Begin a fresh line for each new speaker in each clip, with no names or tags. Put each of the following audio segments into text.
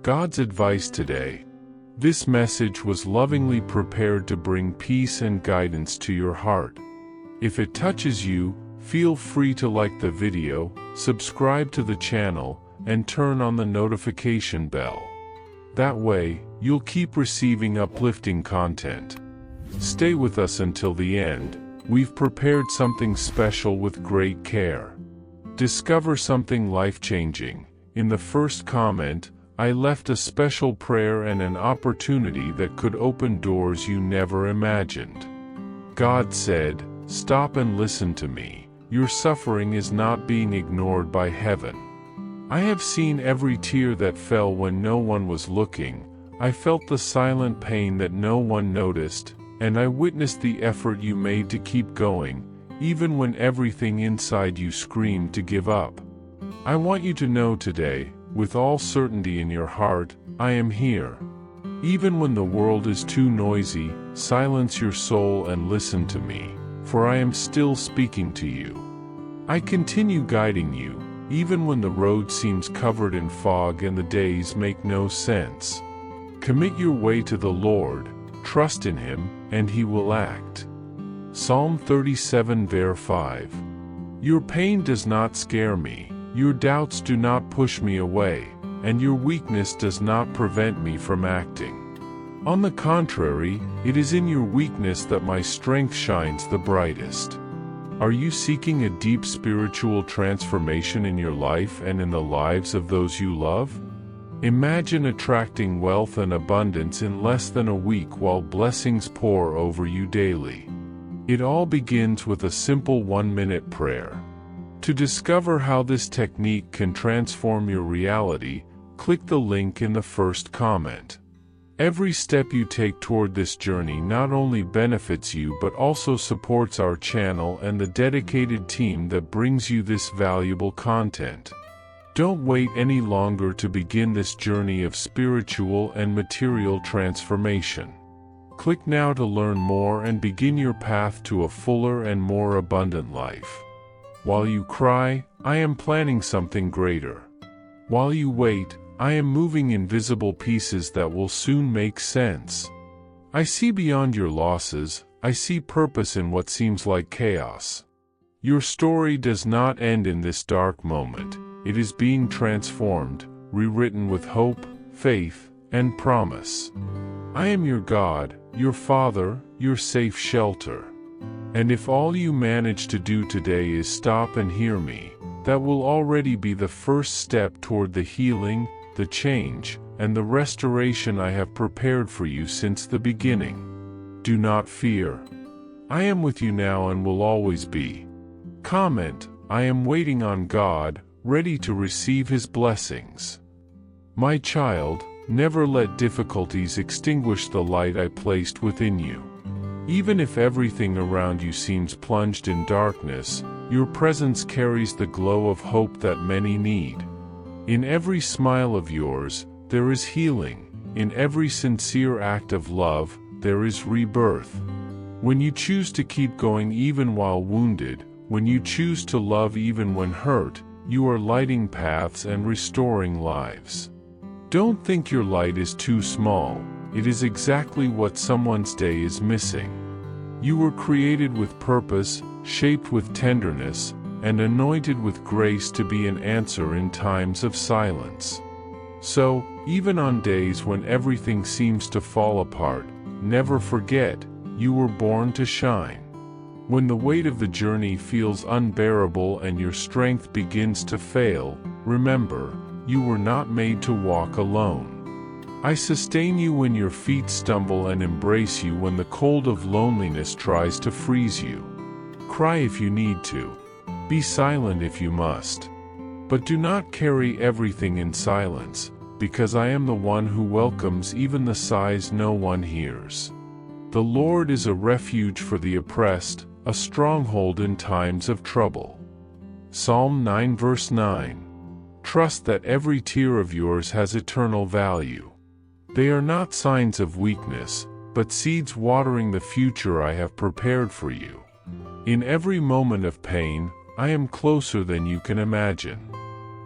God's advice today. This message was lovingly prepared to bring peace and guidance to your heart. If it touches you, feel free to like the video, subscribe to the channel, and turn on the notification bell. That way, you'll keep receiving uplifting content. Stay with us until the end. We've prepared something special with great care. Discover something life-changing. In the first comment, I left a special prayer and an opportunity that could open doors you never imagined. God said, "Stop and listen to me. Your suffering is not being ignored by heaven. I have seen every tear that fell when no one was looking. I felt the silent pain that no one noticed, and I witnessed the effort you made to keep going, even when everything inside you screamed to give up. I want you to know today, with all certainty in your heart, I am here. Even when the world is too noisy, silence your soul and listen to me, for I am still speaking to you. I continue guiding you, even when the road seems covered in fog and the days make no sense. Commit your way to the Lord, trust in Him, and He will act." Psalm 37 verse 5. Your pain does not scare me, your doubts do not push me away, and your weakness does not prevent me from acting. On the contrary, it is in your weakness that my strength shines the brightest. Are you seeking a deep spiritual transformation in your life and in the lives of those you love? Imagine attracting wealth and abundance in less than a week while blessings pour over you daily. It all begins with a simple 1-minute prayer. To discover how this technique can transform your reality, click the link in the first comment. Every step you take toward this journey not only benefits you but also supports our channel and the dedicated team that brings you this valuable content. Don't wait any longer to begin this journey of spiritual and material transformation. Click now to learn more and begin your path to a fuller and more abundant life. While you cry, I am planning something greater. While you wait, I am moving invisible pieces that will soon make sense. I see beyond your losses, I see purpose in what seems like chaos. Your story does not end in this dark moment. It is being transformed, rewritten with hope, faith, and promise. I am your God, your Father, your safe shelter. And if all you manage to do today is stop and hear me, that will already be the first step toward the healing, the change, and the restoration I have prepared for you since the beginning. Do not fear. I am with you now and will always be. Comment, I am waiting on God, ready to receive His blessings. My child, never let difficulties extinguish the light I placed within you. Even if everything around you seems plunged in darkness, your presence carries the glow of hope that many need. In every smile of yours, there is healing. In every sincere act of love, there is rebirth. When you choose to keep going even while wounded, when you choose to love even when hurt, you are lighting paths and restoring lives. Don't think your light is too small. It is exactly what someone's day is missing. You were created with purpose, shaped with tenderness, and anointed with grace to be an answer in times of silence. So, even on days when everything seems to fall apart, never forget, you were born to shine. When the weight of the journey feels unbearable and your strength begins to fail, remember, you were not made to walk alone. I sustain you when your feet stumble and embrace you when the cold of loneliness tries to freeze you. Cry if you need to. Be silent if you must. But do not carry everything in silence, because I am the one who welcomes even the sighs no one hears. The Lord is a refuge for the oppressed, a stronghold in times of trouble. Psalm 9 verse 9. Trust that every tear of yours has eternal value. They are not signs of weakness, but seeds watering the future I have prepared for you. In every moment of pain, I am closer than you can imagine.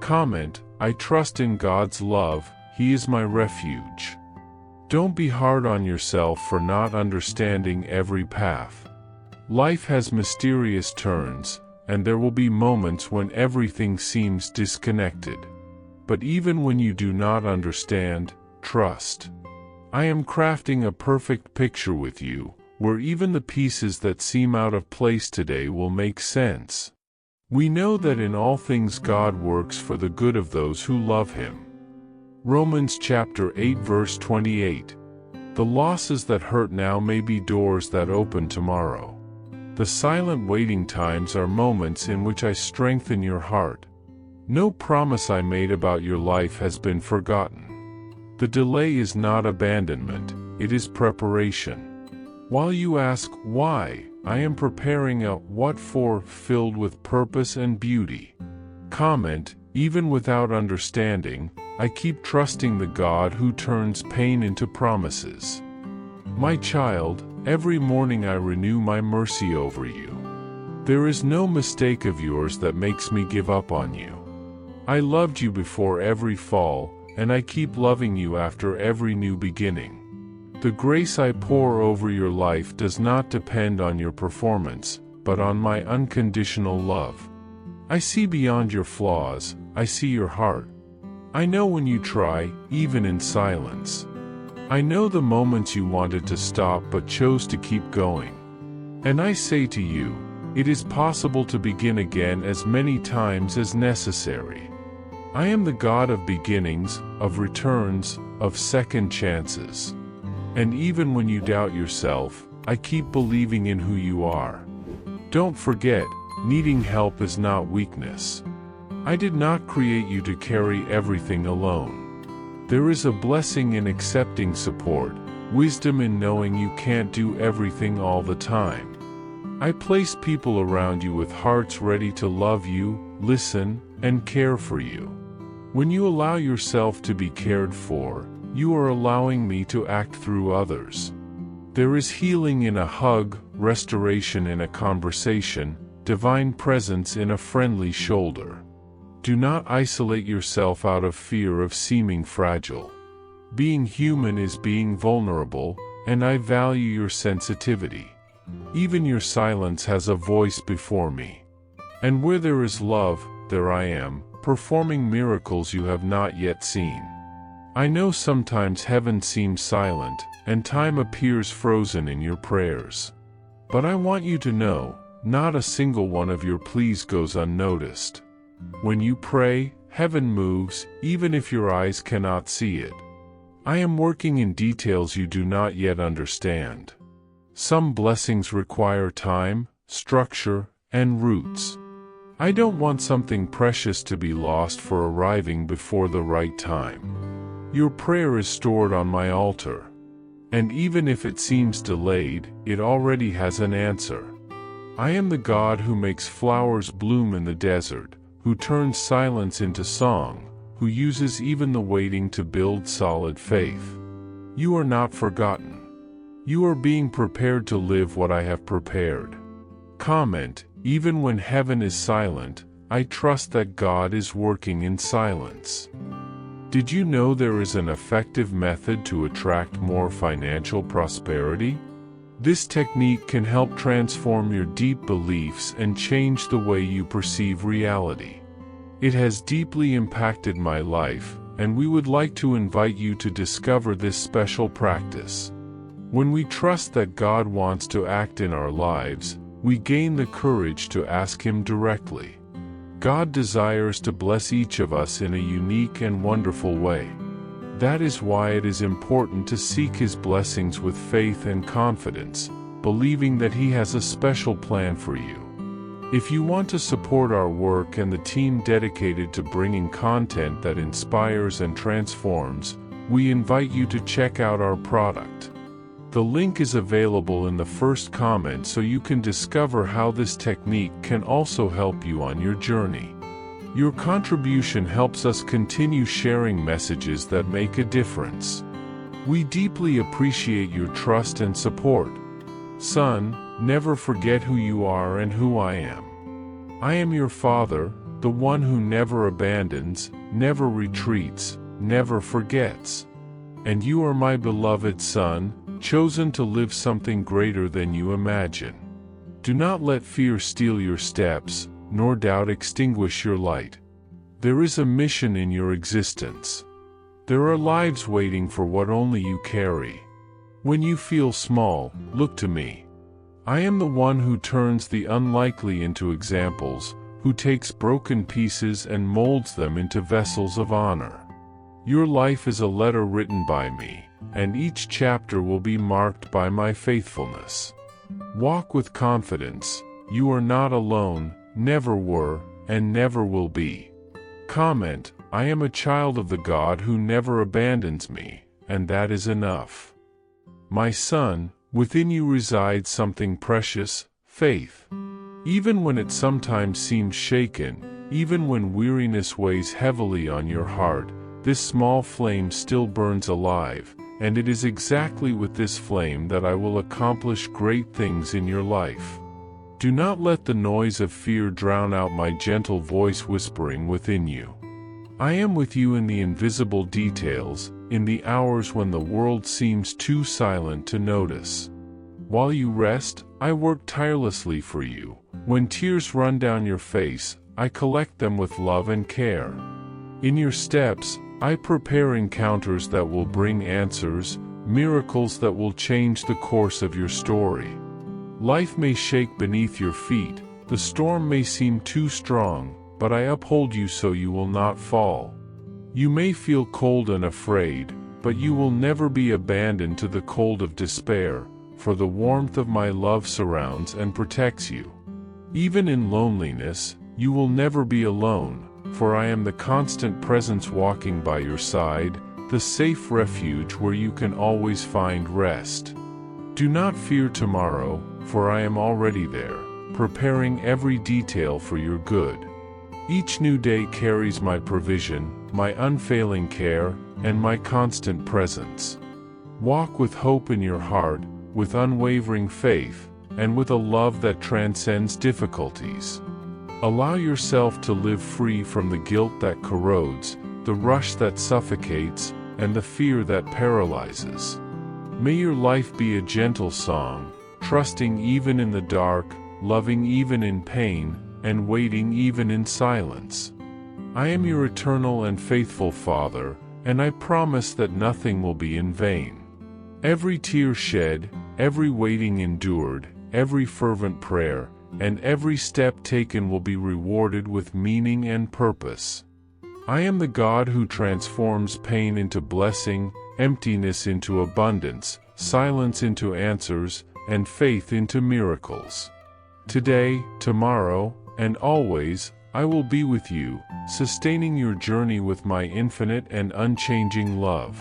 Comment, I trust in God's love, He is my refuge. Don't be hard on yourself for not understanding every path. Life has mysterious turns, and there will be moments when everything seems disconnected. But even when you do not understand, trust. I am crafting a perfect picture with you, where even the pieces that seem out of place today will make sense. We know that in all things God works for the good of those who love Him. Romans chapter 8 verse 28. The losses that hurt now may be doors that open tomorrow. The silent waiting times are moments in which I strengthen your heart. No promise I made about your life has been forgotten. The delay is not abandonment, it is preparation. While you ask why, I am preparing a what for filled with purpose and beauty. Comment, even without understanding, I keep trusting the God who turns pain into promises. My child, every morning I renew my mercy over you. There is no mistake of yours that makes me give up on you. I loved you before every fall, and I keep loving you after every new beginning. The grace I pour over your life does not depend on your performance, but on my unconditional love. I see beyond your flaws, I see your heart. I know when you try, even in silence. I know the moments you wanted to stop but chose to keep going. And I say to you, it is possible to begin again as many times as necessary. I am the God of beginnings, of returns, of second chances. And even when you doubt yourself, I keep believing in who you are. Don't forget, needing help is not weakness. I did not create you to carry everything alone. There is a blessing in accepting support, wisdom in knowing you can't do everything all the time. I place people around you with hearts ready to love you, listen, and care for you. When you allow yourself to be cared for, you are allowing me to act through others. There is healing in a hug, restoration in a conversation, divine presence in a friendly shoulder. Do not isolate yourself out of fear of seeming fragile. Being human is being vulnerable, and I value your sensitivity. Even your silence has a voice before me. And where there is love, there I am, performing miracles you have not yet seen. I know sometimes heaven seems silent, and time appears frozen in your prayers. But I want you to know, not a single one of your pleas goes unnoticed. When you pray, heaven moves, even if your eyes cannot see it. I am working in details you do not yet understand. Some blessings require time, structure, and roots. I don't want something precious to be lost for arriving before the right time. Your prayer is stored on my altar. And even if it seems delayed, it already has an answer. I am the God who makes flowers bloom in the desert, who turns silence into song, who uses even the waiting to build solid faith. You are not forgotten. You are being prepared to live what I have prepared. Comment, even when heaven is silent, I trust that God is working in silence. Did you know there is an effective method to attract more financial prosperity? This technique can help transform your deep beliefs and change the way you perceive reality. It has deeply impacted my life, and we would like to invite you to discover this special practice. When we trust that God wants to act in our lives, we gain the courage to ask Him directly. God desires to bless each of us in a unique and wonderful way. That is why it is important to seek His blessings with faith and confidence, believing that He has a special plan for you. If you want to support our work and the team dedicated to bringing content that inspires and transforms, we invite you to check out our product. The link is available in the first comment so you can discover how this technique can also help you on your journey. Your contribution helps us continue sharing messages that make a difference. We deeply appreciate your trust and support. Son, never forget who you are and who I am. I am your Father, the one who never abandons, never retreats, never forgets. And you are my beloved son, chosen to live something greater than you imagine. Do not let fear steal your steps, nor doubt extinguish your light. There is a mission in your existence. There are lives waiting for what only you carry. When you feel small, look to me. I am the one who turns the unlikely into examples, who takes broken pieces and molds them into vessels of honor. Your life is a letter written by me, and each chapter will be marked by my faithfulness. Walk with confidence. You are not alone, never were, and never will be. Comment, I am a child of the God who never abandons me, and that is enough. My son, within you resides something precious, faith. Even when it sometimes seems shaken, even when weariness weighs heavily on your heart, this small flame still burns alive, and it is exactly with this flame that I will accomplish great things in your life. Do not let the noise of fear drown out my gentle voice whispering within you. I am with you in the invisible details, in the hours when the world seems too silent to notice. While you rest, I work tirelessly for you. When tears run down your face, I collect them with love and care. In your steps, I prepare encounters that will bring answers, miracles that will change the course of your story. Life may shake beneath your feet, the storm may seem too strong, but I uphold you so you will not fall. You may feel cold and afraid, but you will never be abandoned to the cold of despair, for the warmth of my love surrounds and protects you. Even in loneliness, you will never be alone, for I am the constant presence walking by your side, the safe refuge where you can always find rest. Do not fear tomorrow, for I am already there, preparing every detail for your good. Each new day carries my provision, my unfailing care, and my constant presence. Walk with hope in your heart, with unwavering faith, and with a love that transcends difficulties. Allow yourself to live free from the guilt that corrodes, the rush that suffocates, and the fear that paralyzes. May your life be a gentle song, trusting even in the dark, loving even in pain, and waiting even in silence. I am your eternal and faithful Father, and I promise that nothing will be in vain. Every tear shed, every waiting endured, every fervent prayer, and every step taken will be rewarded with meaning and purpose. I am the God who transforms pain into blessing, emptiness into abundance, silence into answers, and faith into miracles. Today, tomorrow, and always, I will be with you, sustaining your journey with my infinite and unchanging love.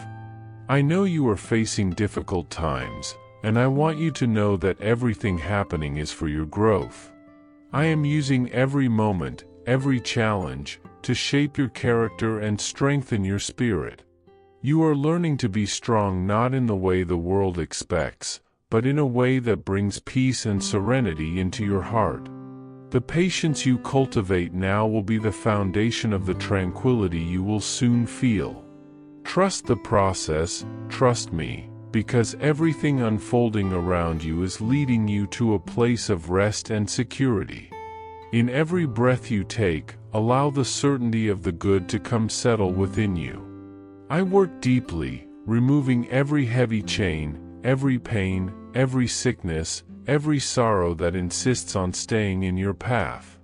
I know you are facing difficult times, and I want you to know that everything happening is for your growth. I am using every moment, every challenge, to shape your character and strengthen your spirit. You are learning to be strong not in the way the world expects, but in a way that brings peace and serenity into your heart. The patience you cultivate now will be the foundation of the tranquility you will soon feel. Trust the process, trust me, because everything unfolding around you is leading you to a place of rest and security. In every breath you take, allow the certainty of the good to come settle within you. I work deeply, removing every heavy chain, every pain, every sickness, every sorrow that insists on staying in your path.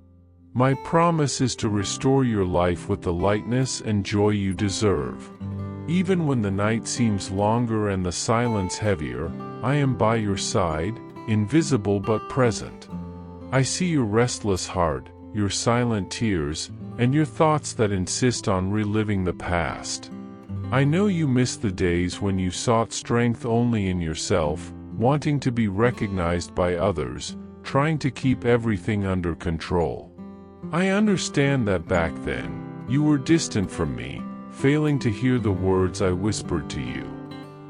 My promise is to restore your life with the lightness and joy you deserve. Even when the night seems longer and the silence heavier, I am by your side, invisible but present. I see your restless heart, your silent tears, and your thoughts that insist on reliving the past. I know you miss the days when you sought strength only in yourself, wanting to be recognized by others, trying to keep everything under control. I understand that back then, you were distant from me, failing to hear the words I whispered to you.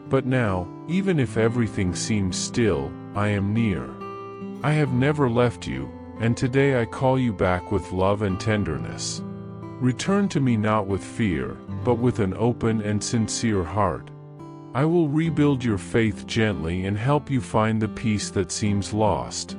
But now, even if everything seems still, I am near. I have never left you, and today I call you back with love and tenderness. Return to me not with fear, but with an open and sincere heart. I will rebuild your faith gently and help you find the peace that seems lost.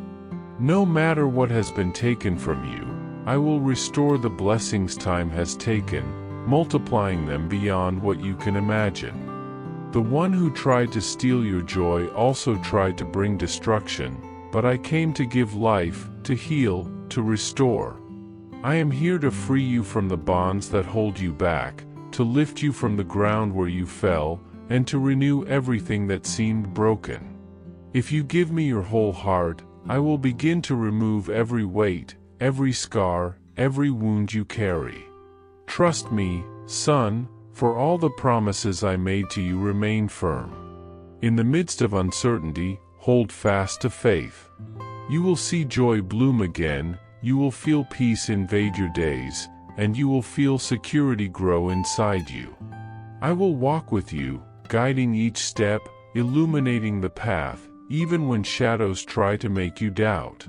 No matter what has been taken from you, I will restore the blessings time has taken, multiplying them beyond what you can imagine. The one who tried to steal your joy also tried to bring destruction, but I came to give life, to heal, to restore. I am here to free you from the bonds that hold you back, to lift you from the ground where you fell, and to renew everything that seemed broken. If you give me your whole heart, I will begin to remove every weight, every scar, every wound you carry. Trust me, son, for all the promises I made to you remain firm. In the midst of uncertainty, hold fast to faith. You will see joy bloom again, you will feel peace invade your days, and you will feel security grow inside you. I will walk with you, guiding each step, illuminating the path, even when shadows try to make you doubt.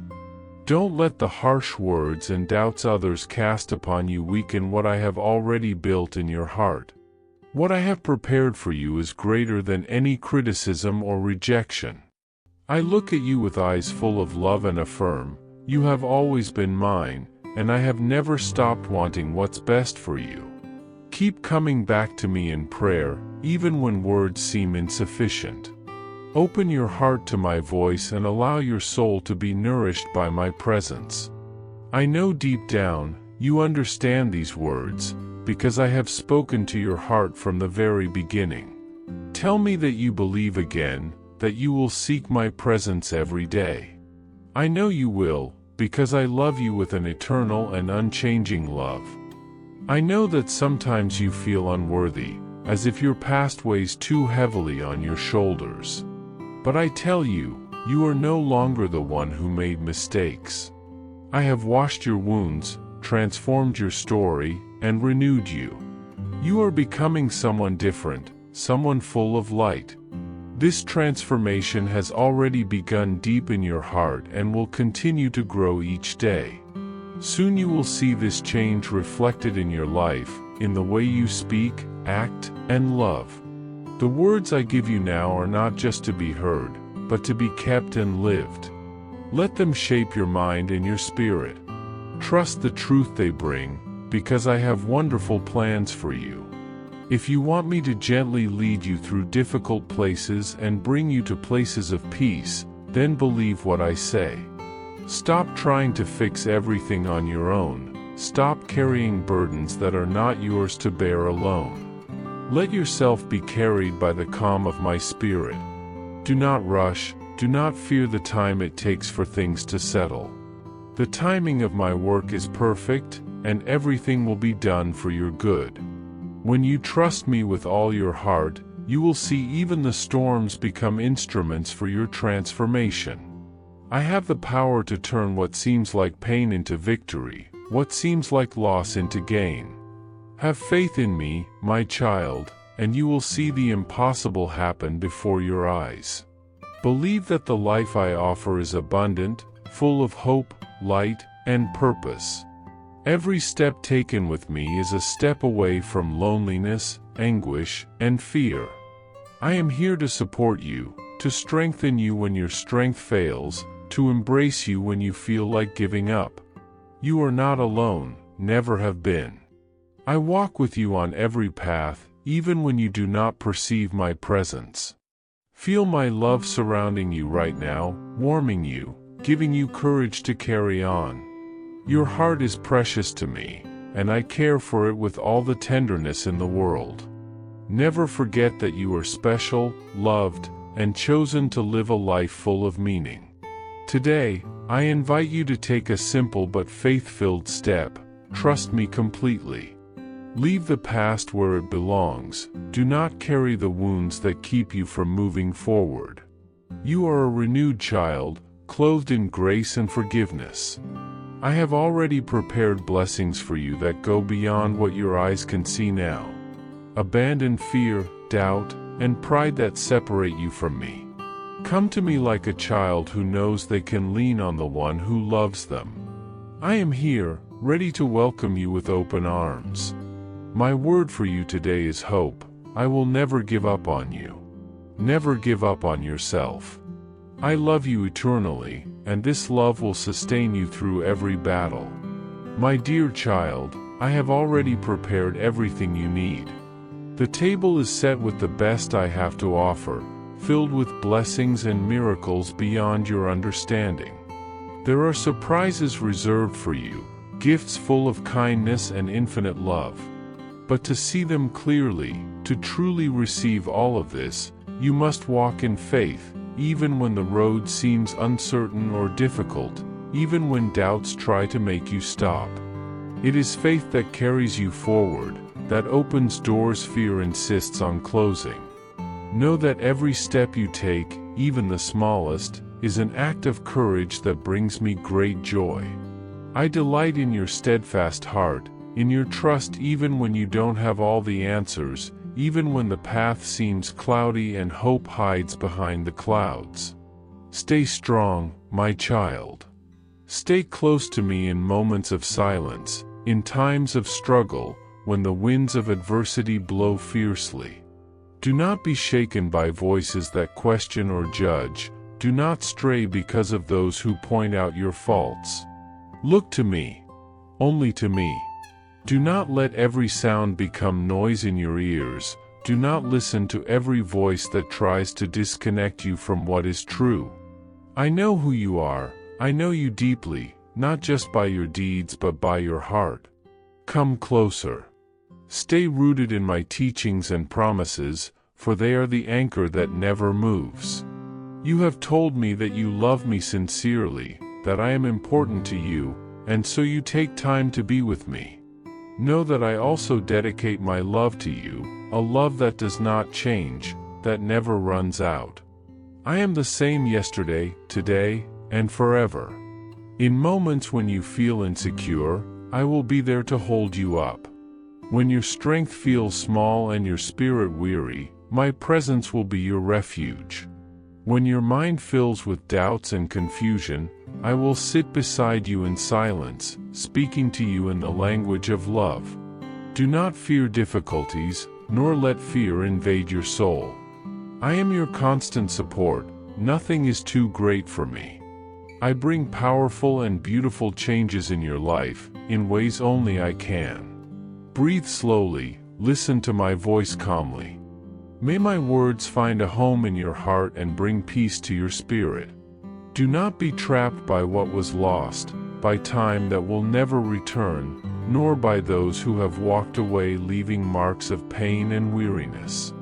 Don't let the harsh words and doubts others cast upon you weaken what I have already built in your heart. What I have prepared for you is greater than any criticism or rejection. I look at you with eyes full of love and affirm, you have always been mine, and I have never stopped wanting what's best for you. Keep coming back to me in prayer, even when words seem insufficient. Open your heart to my voice and allow your soul to be nourished by my presence. I know deep down, you understand these words, because I have spoken to your heart from the very beginning. Tell me that you believe again, that you will seek my presence every day. I know you will, because I love you with an eternal and unchanging love. I know that sometimes you feel unworthy, as if your past weighs too heavily on your shoulders. But I tell you, you are no longer the one who made mistakes. I have washed your wounds, transformed your story, and renewed you. You are becoming someone different, someone full of light. This transformation has already begun deep in your heart and will continue to grow each day. Soon you will see this change reflected in your life, in the way you speak, act, and love. The words I give you now are not just to be heard, but to be kept and lived. Let them shape your mind and your spirit. Trust the truth they bring, because I have wonderful plans for you. If you want me to gently lead you through difficult places and bring you to places of peace, then believe what I say. Stop trying to fix everything on your own. Stop carrying burdens that are not yours to bear alone. Let yourself be carried by the calm of my spirit. Do not rush, do not fear the time it takes for things to settle. The timing of my work is perfect, and everything will be done for your good. When you trust me with all your heart, you will see even the storms become instruments for your transformation. I have the power to turn what seems like pain into victory, what seems like loss into gain. Have faith in me, my child, and you will see the impossible happen before your eyes. Believe that the life I offer is abundant, full of hope, light, and purpose. Every step taken with me is a step away from loneliness, anguish, and fear. I am here to support you, to strengthen you when your strength fails, to embrace you when you feel like giving up. You are not alone, never have been. I walk with you on every path, even when you do not perceive my presence. Feel my love surrounding you right now, warming you, giving you courage to carry on. Your heart is precious to me, and I care for it with all the tenderness in the world. Never forget that you are special, loved, and chosen to live a life full of meaning. Today, I invite you to take a simple but faith-filled step. Trust me completely. Leave the past where it belongs. Do not carry the wounds that keep you from moving forward. You are a renewed child, clothed in grace and forgiveness. I have already prepared blessings for you that go beyond what your eyes can see now. Abandon fear, doubt, and pride that separate you from me. Come to me like a child who knows they can lean on the one who loves them. I am here, ready to welcome you with open arms. My word for you today is hope. I will never give up on you. Never give up on yourself. I love you eternally, and this love will sustain you through every battle. My dear child, I have already prepared everything you need. The table is set with the best I have to offer, filled with blessings and miracles beyond your understanding. There are surprises reserved for you, gifts full of kindness and infinite love. But to see them clearly, to truly receive all of this, you must walk in faith, even when the road seems uncertain or difficult, even when doubts try to make you stop. It is faith that carries you forward, that opens doors fear insists on closing. Know that every step you take, even the smallest, is an act of courage that brings me great joy. I delight in your steadfast heart, in your trust even when you don't have all the answers, even when the path seems cloudy and hope hides behind the clouds. Stay strong, my child. Stay close to me in moments of silence, in times of struggle, when the winds of adversity blow fiercely. Do not be shaken by voices that question or judge. Do not stray because of those who point out your faults. Look to me. Only to me. Do not let every sound become noise in your ears. Do not listen to every voice that tries to disconnect you from what is true. I know who you are. I know you deeply, not just by your deeds but by your heart. Come closer. Stay rooted in my teachings and promises, for they are the anchor that never moves. You have told me that you love me sincerely, that I am important to you, and so you take time to be with me. Know that I also dedicate my love to you, a love that does not change, that never runs out. I am the same yesterday, today, and forever. In moments when you feel insecure, I will be there to hold you up. When your strength feels small and your spirit weary, my presence will be your refuge. When your mind fills with doubts and confusion, I will sit beside you in silence, speaking to you in the language of love. Do not fear difficulties, nor let fear invade your soul. I am your constant support. Nothing is too great for me. I bring powerful and beautiful changes in your life, in ways only I can. Breathe slowly, listen to my voice calmly. May my words find a home in your heart and bring peace to your spirit. Do not be trapped by what was lost, by time that will never return, nor by those who have walked away leaving marks of pain and weariness.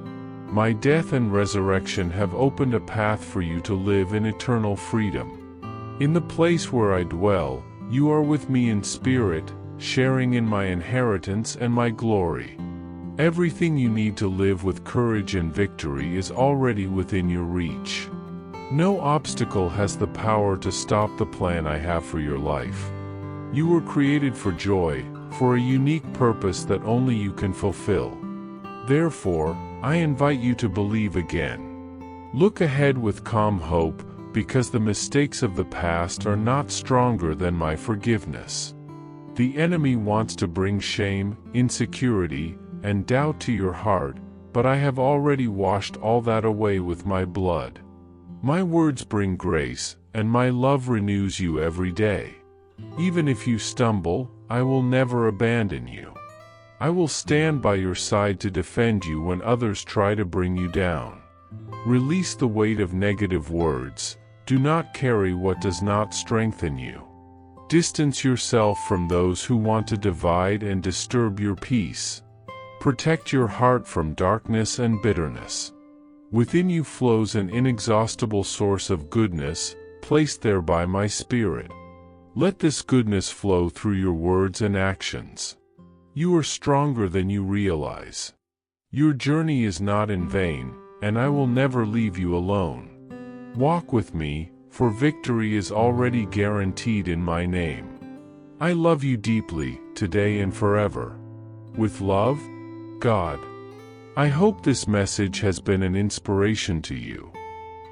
My death and resurrection have opened a path for you to live in eternal freedom. In the place where I dwell, you are with me in spirit, sharing in my inheritance and my glory. Everything you need to live with courage and victory is already within your reach. No obstacle has the power to stop the plan I have for your life. You were created for joy, for a unique purpose that only you can fulfill. Therefore, I invite you to believe again. Look ahead with calm hope, because the mistakes of the past are not stronger than my forgiveness. The enemy wants to bring shame, insecurity, and doubt to your heart, but I have already washed all that away with my blood. My words bring grace, and my love renews you every day. Even if you stumble, I will never abandon you. I will stand by your side to defend you when others try to bring you down. Release the weight of negative words. Do not carry what does not strengthen you. Distance yourself from those who want to divide and disturb your peace. Protect your heart from darkness and bitterness. Within you flows an inexhaustible source of goodness, placed there by my Spirit. Let this goodness flow through your words and actions. You are stronger than you realize. Your journey is not in vain, and I will never leave you alone. Walk with me, for victory is already guaranteed in my name. I love you deeply, today and forever. With love, God. I hope this message has been an inspiration to you.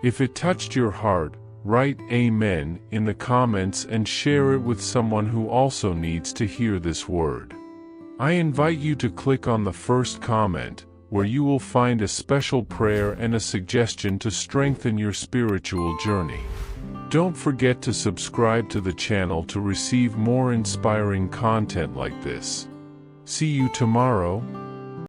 If it touched your heart, Write Amen in the comments and share it with someone who also needs to hear this word. I invite you to click on the first comment, where you will find a special prayer and a suggestion to strengthen your spiritual journey. Don't forget to subscribe to the channel to receive more inspiring content like this. See you tomorrow.